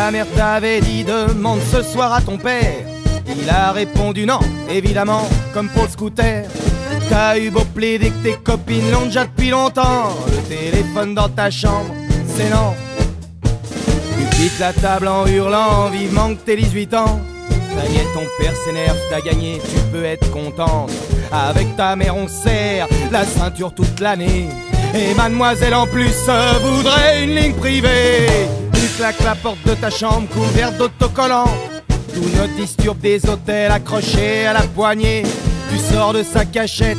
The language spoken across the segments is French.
Ta mère t'avait dit demande ce soir à ton père. Il a répondu non, évidemment, comme pour le scooter. T'as eu beau plaider que tes copines l'ont déjà depuis longtemps. Le téléphone dans ta chambre, c'est non. Tu quittes la table en hurlant vivement que t'es 18 ans. Ça y est, ton père s'énerve, t'as gagné, tu peux être contente. Avec ta mère on serre la ceinture toute l'année. Et mademoiselle en plus voudrait une ligne privée. Tu claques la porte de ta chambre couverte d'autocollants. Tout ne disturbe des hôtels accrochés à la poignée. Tu sors de sa cachette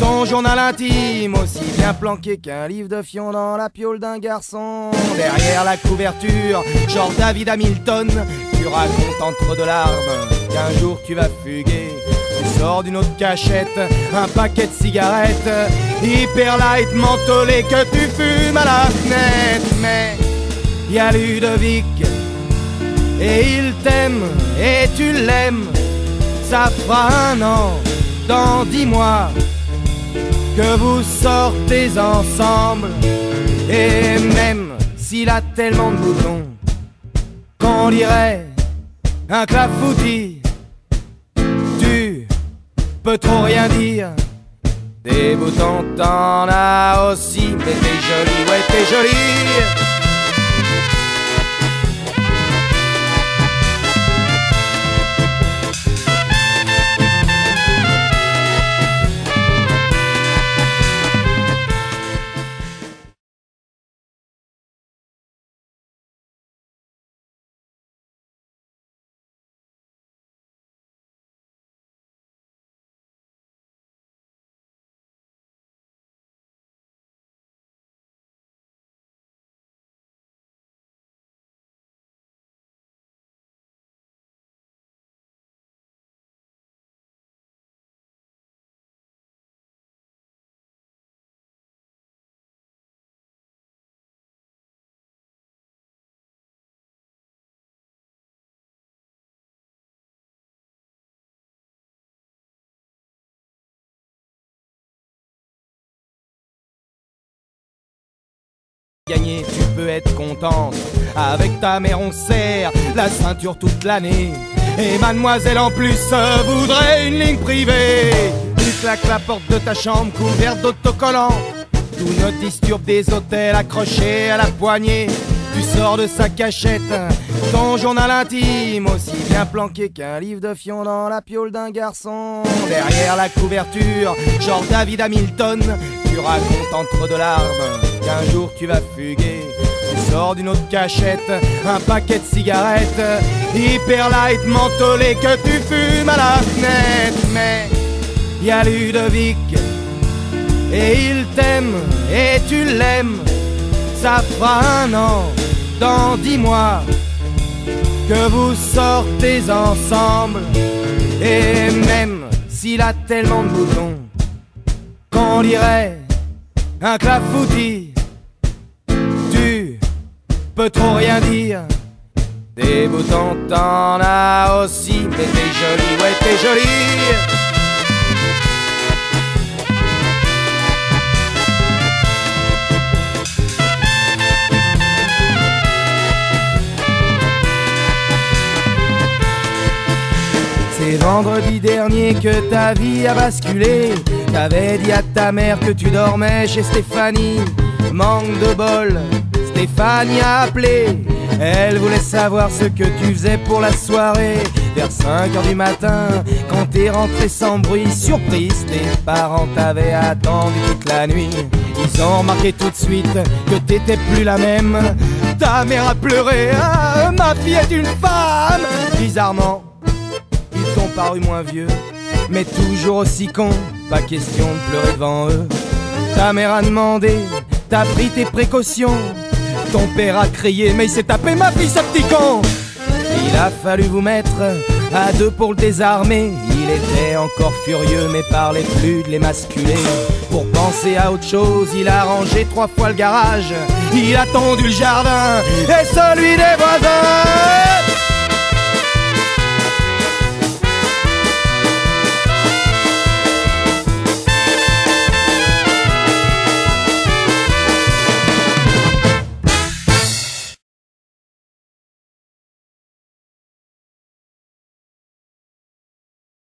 ton journal intime, aussi bien planqué qu'un livre de fion dans la piole d'un garçon. Derrière la couverture, genre David Hamilton, tu racontes entre deux larmes qu'un jour tu vas fuguer. Tu sors d'une autre cachette un paquet de cigarettes hyper light mentholé que tu fumes à la fenêtre. Mais y a Ludovic et il t'aime et tu l'aimes. Ça fera un an dans 10 mois que vous sortez ensemble. Et même s'il a tellement de boutons qu'on dirait un clafoutis, tu peux trop rien dire. Des boutons t'en as aussi, mais t'es jolie, ouais t'es jolie. Gagné, tu peux être contente. Avec ta mère on serre la ceinture toute l'année. Et mademoiselle en plus voudrait une ligne privée. Tu claques la porte de ta chambre couverte d'autocollants. Tout ne disturbe des hôtels accrochés à la poignée. Tu sors de sa cachette ton journal intime, aussi bien planqué qu'un livre de fion dans la piole d'un garçon. Derrière la couverture, genre David Hamilton, tu racontes entre deux larmes qu'un jour tu vas fuguer. Tu sors d'une autre cachette un paquet de cigarettes hyper light mentholé que tu fumes à la fenêtre. Mais y a Ludovic et il t'aime et tu l'aimes. Ça fera un an dans 10 mois que vous sortez ensemble. Et même s'il a tellement de boutons qu'on dirait un clafoutis, tu peux trop rien dire. Des boutons t'en as aussi, mais t'es jolie, ouais t'es jolie. C'est vendredi dernier que ta vie a basculé. T'avais dit à ta mère que tu dormais chez Stéphanie. Manque de bol, Stéphanie a appelé. Elle voulait savoir ce que tu faisais pour la soirée. Vers 5h du matin, quand t'es rentré sans bruit, surprise, tes parents t'avaient attendu toute la nuit. Ils ont remarqué tout de suite que t'étais plus la même. Ta mère a pleuré, ah, ma fille est une femme. Bizarrement, ils t'ont paru moins vieux, mais toujours aussi con. Pas question de pleurer devant eux. Ta mère a demandé, t'as pris tes précautions. Ton père a crié, mais il s'est tapé ma fille, ce petit con. Il a fallu vous mettre à deux pour le désarmer. Il était encore furieux, mais parlait plus de l'émasculer. Pour penser à autre chose, il a rangé 3 fois le garage. Il a tondu le jardin et celui des voisins.